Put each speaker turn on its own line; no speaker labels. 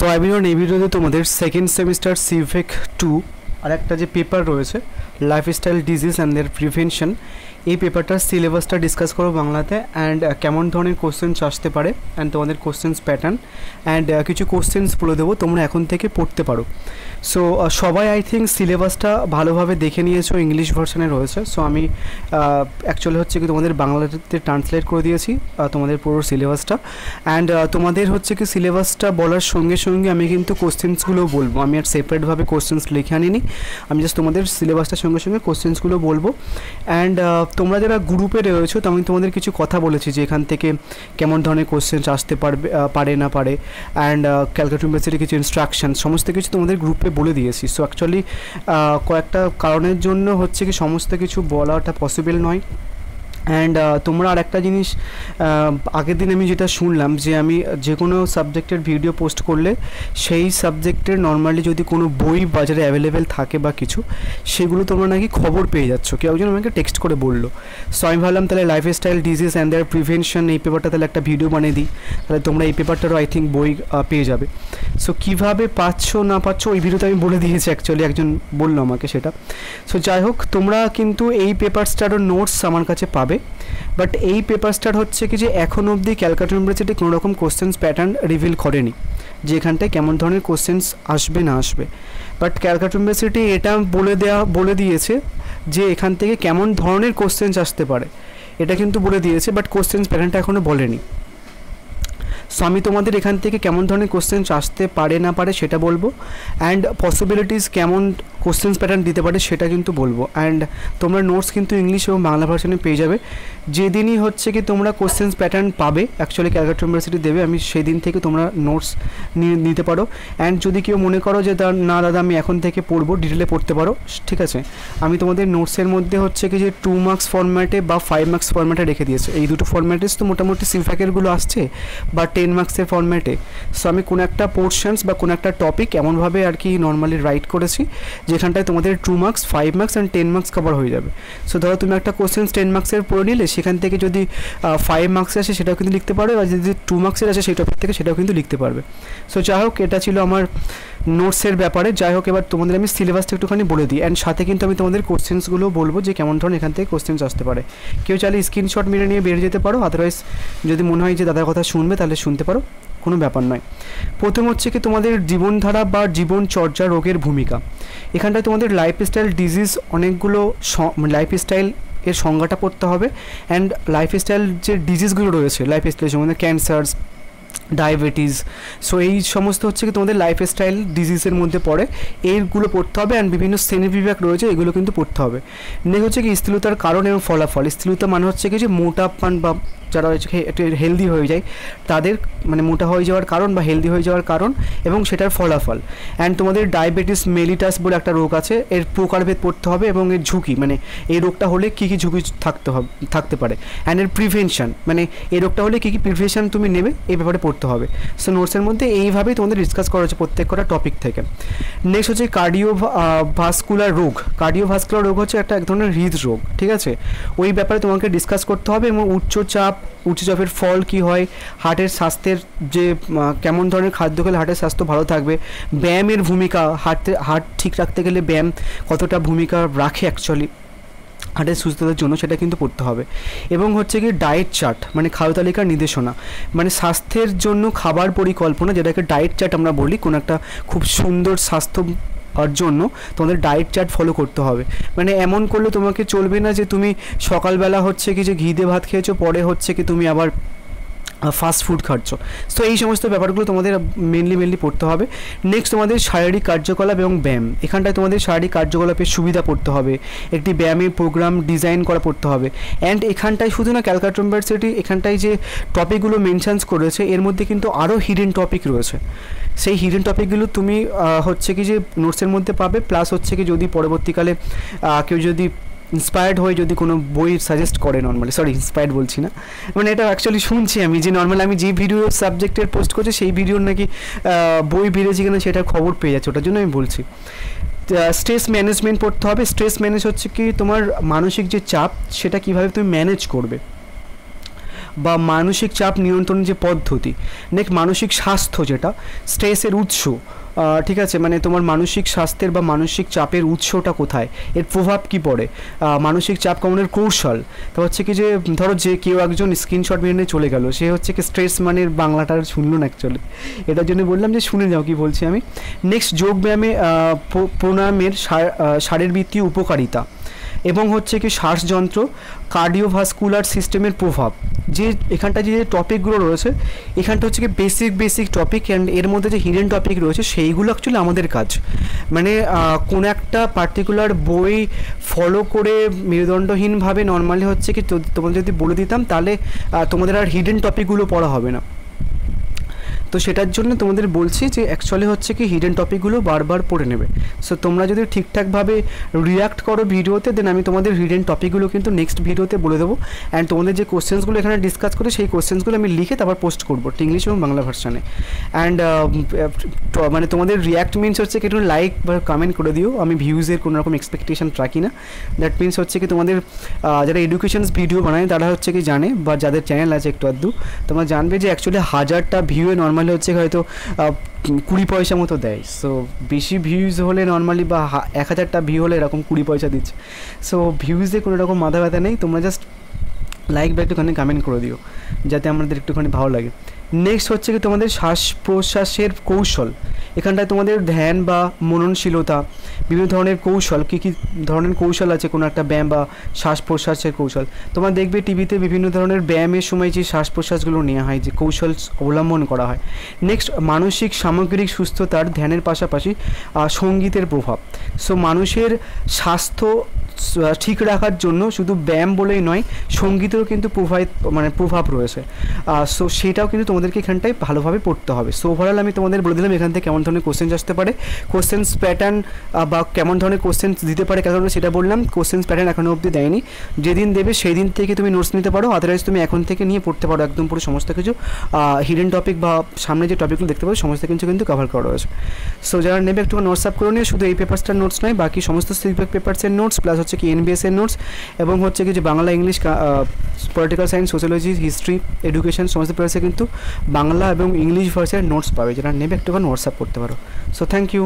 So everyone, এই ভিডিওতে তোমাদের সেকেন্ড সেমিস্টার সিভিক 2 আর একটা যে পেপার রয়েছে lifestyle disease and their prevention, এই পেপারটার সিলেবাসটা ডিসকাস করো বাংলাতে অ্যান্ড কেমন ধরনের কোশ্চেন্স আসতে পারে অ্যান্ড তোমাদের কোশ্চেন্স প্যাটার্ন অ্যান্ড কিছু কোশ্চেন্স বলে দেবো, তোমরা এখন থেকে পড়তে পারো। সো সবাই আই থিঙ্ক সিলেবাসটা ভালোভাবে দেখে নিয়েছো, ইংলিশ ভার্সনে রয়েছে। সো আমি অ্যাকচুয়ালি হচ্ছে কি তোমাদের বাংলাতে ট্রান্সলেট করে দিয়েছি তোমাদের পুরো সিলেবাসটা অ্যান্ড তোমাদের হচ্ছে কি সিলেবাসটা বলার সঙ্গে সঙ্গে আমি কিন্তু কোশ্চেন্সগুলো বলবো। আমি আর সেপারেটভাবে কোশ্চেন্স লিখে আনিনি, আমি জাস্ট তোমাদের সিলেবাসটার সঙ্গে সঙ্গে কোশ্চেন্সগুলো বলবো। অ্যান্ড তোমরা যারা গ্রুপে রয়েছো তো আমি তোমাদের কিছু কথা বলেছি যে এখান থেকে কেমন ধরনের কোশ্চেন্স আসতে পারে না পারে অ্যান্ড ক্যালকাটা ইউনিভার্সিটির কিছু ইনস্ট্রাকশন সমস্ত কিছু তোমাদের গ্রুপে বলে দিয়েছি। সো অ্যাকচুয়ালি কয়েকটা কারণের জন্য হচ্ছে কি সমস্ত কিছু বলাটা পসিবল নয়। অ্যান্ড তোমরা আর একটা জিনিস, আগের দিন আমি যেটা শুনলাম যে আমি যে কোনো সাবজেক্টের ভিডিও পোস্ট করলে সেই সাবজেক্টের নর্মালি যদি কোনো বই বাজারে অ্যাভেলেবেল থাকে বা কিছু, সেগুলো তোমরা নাকি খবর পেয়ে যাচ্ছ, কেউ একজন আমাকে টেক্সট করে বললো। সো আমি ভাবলাম তাহলে lifestyle disease and their prevention এই পেপারটা তাহলে একটা ভিডিও বানিয়ে দিই, তাহলে তোমরা এই পেপারটারও আই থিঙ্ক বই পেয়ে যাবে। সো কীভাবে পাচ্ছ না পাচ্ছ ওই ভিডিওতে আমি বলে দিয়েছি, অ্যাকচুয়ালি একজন বললো আমাকে সেটা। সো যাই হোক, তোমরা কিন্তু এই পেপারসটারও নোটস আমার কাছে পাবে, বাট এই পেপারসটার হচ্ছে কি যে এখন অবধি ক্যালকাটা ইউনিভার্সিটি কোনো রকম কোশ্চেন্স প্যাটার্ন রিভিল করেনি যে এখানটায় কেমন ধরনের কোশ্চেন্স আসবে না আসবে। বাট ক্যালকাটা ইউনিভার্সিটি এটা বলে দিয়েছে যে এখান থেকে কেমন ধরনের কোশ্চেন্স আসতে পারে, এটা কিন্তু বলে দিয়েছে, বাট কোশ্চেন্স প্যাটার্নটা এখনও বলেনি। সো আমি তোমাদের এখান থেকে কেমন ধরনের কোশ্চেন্স আসতে পারে না পারে সেটা বলবো, অ্যান্ড পসিবিলিটিস কেমন কোশ্চেন্স প্যাটার্ন দিতে পারে সেটা কিন্তু বলবো। অ্যান্ড তোমরা নোটস কিন্তু ইংলিশ এবং বাংলা ভার্সনে পেয়ে যাবে। যেদিনই হচ্ছে কি তোমরা কোশ্চেন্স প্যাটার্ন পাবে অ্যাকচুয়ালি ক্যালকাটা ইউনিভার্সিটি দেবে, আমি সেই দিন থেকে তোমরা নোটস নিতে পারো। অ্যান্ড যদি কেউ মনে করো যে না দাদা আমি এখন থেকে পড়বো, ডিটেলে পড়তে পারো, ঠিক আছে। আমি তোমাদের নোটসের মধ্যে হচ্ছে কি যে 2 মার্কস ফরম্যাটে বা 5 মার্কস ফরম্যাটে রেখে দিয়েছে। এই দুটো ফরম্যাটে তো মোটামুটি সিফ্যাকেরগুলো আসছে বা 10 মার্কসের ফরম্যাটে। সো আমি কোনো একটা পোর্শনস বা কোনো একটা টপিক এমনভাবে আর কি নর্মালি রাইট করেছি যেখানটায় তোমাদের 2 marks 5 marks and 10 marks cover হয়ে যাবে। সো ধরো তুমি একটা কোশ্চেন্স 10 মার্কসের পড়ে নিলে, সেখান থেকে যদি 5 মার্কসে আসে সেটাও কিন্তু লিখতে পারবে, আর যদি 2 মার্কসের আসে সেই টপিক থেকে সেটাও কিন্তু লিখতে পারবে। সো যাই হোক, এটা ছিল আমার নোটসের ব্যাপারে। যাই হোক, এবার তোমাদের আমি সিলেবাসটা একটুখানি বলে দিই, অ্যান্ড সাথে কিন্তু আমি তোমাদের কোশ্চেন্সগুলো বলবো যে কেমন ধরনের এখান থেকে কোশ্চেন্স আসতে পারে। কেউ চাইলে স্ক্রিনশট মেরে নিয়ে বেরিয়ে যেতে পারো, আদারওয়াইজ যদি মনে হয় যে দাদার কথা শুনবে তাহলে শুনতে পারো, কোনো ব্যাপার নয়। প্রথম হচ্ছে কি তোমাদের জীবনধারা বা জীবনচর্যা রোগের ভূমিকা। এখানটায় তোমাদের লাইফস্টাইল ডিজিজ অনেকগুলো লাইফস্টাইল এর সংজ্ঞাটা পড়তে হবে, অ্যান্ড লাইফস্টাইল যে ডিজিজগুলো রয়েছে লাইফস্টাইলের সম্বন্ধে ক্যান্সার, ডায়াবেটিস, সো এই সমস্ত হচ্ছে কি তোমাদের লাইফস্টাইল ডিজিজের মধ্যে পড়ে, এইগুলো পড়তে হবে। অ্যান্ড বিভিন্ন শ্রেণীবিভাগ রয়েছে, এগুলো কিন্তু পড়তে হবে। নেক্সট হচ্ছে কি স্থূলতার কারণ এবং ফলাফল। স্থূলতা মানে হচ্ছে কি যে মোটাপন বা যারা একটু হেলদি হয়ে যায় তাদের মানে মোটা হয়ে যাওয়ার কারণ বা হেলদি হয়ে যাওয়ার কারণ এবং সেটার ফলাফল। অ্যান্ড তোমাদের ডায়াবেটিস মেলিটাস বলে একটা রোগ আছে, এর প্রকারভেদ পড়তে হবে এবং এর ঝুঁকি, মানে এই রোগটা হলে কী কী ঝুঁকি থাকতে পারে, অ্যান্ড এর প্রিভেনশন, মানে এই রোগটা হলে কী কী প্রিভেনশন তুমি নেবে এই ব্যাপারে পড়তে হবে। সো নোটসের মধ্যে এইভাবেই তোমাদের ডিসকাস করা হচ্ছে প্রত্যেকটা টপিক থেকে। নেক্সট হচ্ছে কার্ডিওভাস্কুলার রোগ। কার্ডিওভাস্কুলার রোগ হচ্ছে এক ধরনের হৃদরোগ, ঠিক আছে। ওই ব্যাপারে তোমাকে ডিসকাস করতে হবে এবং উচ্চচাপের ফল কি হয়, হার্টের স্বাস্থ্যের যে কেমন ধরনের খাদ্য খেলে হার্টের স্বাস্থ্য ভালো থাকবে, ব্যায়ামের ভূমিকা, হার্ট ঠিক রাখতে গেলে ব্যায়াম কতটা ভূমিকা রাখে অ্যাকচুয়ালি হার্টের সুস্থতার জন্য, সেটা কিন্তু পড়তে হবে। এবং হচ্ছে কি ডায়েট চার্ট, মানে খাদ্য তালিকার নির্দেশনা, মানে স্বাস্থ্যের জন্য খাবার পরিকল্পনা, যেটাকে ডায়েট চার্ট আমরা বলি। কোনো একটা খুব সুন্দর স্বাস্থ্য আর জন্য তোমাদের ডায়েট চার্ট ফলো করতে হবে। মানে এমন করলে তোমাকে চলবে না যে তুমি সকালবেলা হচ্ছে কি যে ঘি দিয়ে ভাত খেয়েছো, পরে হচ্ছে কি তুমি আবার ফাস্ট ফুড খাচ্ছ। সো এই সমস্ত ব্যাপারগুলো তোমাদের মেনলি পড়তে হবে। নেক্সট তোমাদের শারীরিক কার্যকলাপ এবং ব্যায়াম। এখানটায় তোমাদের শারীরিক কার্যকলাপের সুবিধা পড়তে হবে, একটি ব্যায়ামের প্রোগ্রাম ডিজাইন করা পড়তে হবে। অ্যান্ড এখানটায় শুধু না ক্যালকাটা ইউনিভার্সিটি এখানটায় যে টপিকগুলো মেনশনস করেছে এর মধ্যে কিন্তু আরও হিডেন টপিক রয়েছে। সেই হিডেন টপিকগুলো তুমি হচ্ছে কি যে নোটসের মধ্যে পাবে, প্লাস হচ্ছে কি যদি পরবর্তীকালে কেউ যদি ইন্সপায়ার্ড হয়ে যদি কোনো বই সাজেস্ট করে, নর্মালি ইন্সপায়ার্ড বলছি না, মানে এটা অ্যাকচুয়ালি শুনছি আমি যে নর্মালি আমি যে ভিডিও সাবজেক্টের পোস্ট করছি সেই ভিডিওর নাকি বই বেরিয়েছে কিনা সেটার খবর পেয়ে যাচ্ছে, ওটার জন্য আমি বলছি। স্ট্রেস ম্যানেজমেন্ট পড়তে হবে। স্ট্রেস ম্যানেজ হচ্ছে কি তোমার মানসিক যে চাপ সেটা কীভাবে তুমি ম্যানেজ করবে। বা মানসিক চাপ নিয়ন্ত্রণের যে পদ্ধতি, নেক্সট মানসিক স্বাস্থ্য যেটা স্ট্রেসের উৎস, ঠিক আছে, মানে তোমার মানসিক স্বাস্থ্যের বা মানসিক চাপের উৎসটা কোথায়, এর প্রভাব কী পড়ে, মানসিক চাপ কমানোর কৌশল। তো হচ্ছে কি যে ধরো যে কেউ একজন স্ক্রিনশট মেরে চলে গেল, সে হচ্ছে কি স্ট্রেস মানের বাংলাটা শুনলো না অ্যাকচুয়ালি, এটার জন্য বললাম যে শুনে যাও কি বলছি আমি। নেক্সট যোগব্যায়ামে প্রাণায়ামের শারীরবৃত্তীয় উপকারিতা এবং হচ্ছে কি শ্বাসযন্ত্র কার্ডিওভাস্কুলার সিস্টেমের প্রভাব। যে এখানটা যে টপিকগুলো রয়েছে এখানটা হচ্ছে কি বেসিক টপিক, অ্যান্ড এর মধ্যে যে হিডেন টপিক রয়েছে সেইগুলো অ্যাকচুয়ালি আমাদের কাজ, মানে কোনো একটা পার্টিকুলার বই ফলো করে মেরুদণ্ডহীনভাবে নর্মালি হচ্ছে কি তোমাদের যদি বলে দিতাম তাহলে তোমাদের আর হিডেন টপিকগুলো পড়া হবে না। তো সেটার জন্য তোমাদের বলছি যে অ্যাকচুয়ালি হচ্ছে কি হিডেন টপিকগুলো বারবার পড়ে নেবে। সো তোমরা যদি ঠিকঠাকভাবে রিয়াক্ট করো ভিডিওতে, দেন আমি তোমাদের হিডেন টপিকগুলো কিন্তু নেক্সট ভিডিওতে বলে দেবো। অ্যান্ড তোমাদের যে কোশ্চেন্সগুলো এখানে ডিসকাস করে সেই কোশ্চেন্সগুলো আমি লিখে তারপর পোস্ট করবো ইংলিশ এবং বাংলা ভার্সানে। অ্যান্ড মানে তোমাদের রিয়াক্ট মিনস হচ্ছে কি একটু লাইক বা কমেন্ট করে দিও, আমি ভিউজের কোনো রকম এক্সপেকটেশন রাখি না। দ্যাট মিনস হচ্ছে কি তোমাদের যারা এডুকেশনস ভিডিও বানায় তারা হচ্ছে কি জানে, বা যাদের চ্যানেল আছে একটু আধটু তোমরা জানবে যে অ্যাকচুয়ালি 1000টা ভিউয়ে নর্মালি হচ্ছে হয়তো 20 পয়সা মতো দেয়। সো বেশি ভিউজ হলে নর্মালি বা 1000টা ভিউ হলে এরকম 20 পয়সা দিচ্ছে। সো ভিউজে কোনো রকম মাথা ব্যথা নেই, তোমরা জাস্ট লাইক বা একটুখানি কমেন্ট করে দিও যাতে আমাদের একটুখানি ভালো লাগে। নেক্সট হচ্ছে কি তোমাদের শ্বাস প্রশ্বাসের কৌশল, এখানটায় তোমাদের ধ্যান বা মননশীলতা, বিভিন্ন ধরনের কৌশল, কী কী ধরনের কৌশল আছে কোনো একটা ব্যায়াম বা শ্বাস প্রশ্বাসের কৌশল। তোমরা দেখবে টিভিতে বিভিন্ন ধরনের ব্যায়ামের সময় যে শ্বাস প্রশ্বাসগুলো নেওয়া হয়, যে কৌশল অবলম্বন করা হয়। নেক্সট মানসিক সামগ্রিক সুস্থতার ধ্যানের পাশাপাশি সঙ্গীতের প্রভাব। সো মানুষের স্বাস্থ্য ঠিক রাখার জন্য শুধু ব্যায়াম বলেই নয়, সঙ্গীতেরও কিন্তু প্রভাব রয়েছে। সো সেটাও কিন্তু তোমাদেরকে এখানটায় ভালোভাবে পড়তে হবে। সো ওভারঅল আমি তোমাদের বলে দিলাম এখান থেকে কেমন ধরনের কোশ্চেন আসতে পারে, কোশ্চেন্স প্যাটার্ন বা কেমন ধরনের কোশ্চেন দিতে পারে কেন সেটা বললাম। কোশ্চেন্স প্যাটার্ন এখনও অবধি দেয়নি, যেদিন দেবে সেই দিন থেকে তুমি নোটস নিতে পারো, আদারওয়াইজ তুমি এখন থেকে নিয়ে পড়তে পারো একদম পুরো সমস্ত কিছু। হিডেন টপিক বা সামনে যে টপিকগুলো দেখতে পারো সমস্ত কিছু কিন্তু কভার করা রয়েছে। সো যারা নেবে একটু নোটস আপ করে নিয়ে, শুধু এই পেপারসটার নোটস নয় বাকি সমস্ত সিভিক পেপারসের নোটস প্লাস হচ্ছে কি এনবিএস এর নোটস এবং হচ্ছে কি যে Bangla English political science sociology history education সমস্ত পেপারসে কিন্তু বাংলা এবং ইংলিশ ভার্সের নোটস পাবে, যারা নেবে একটুখানি হোয়াটসঅ্যাপ করতে পারো। So thank you.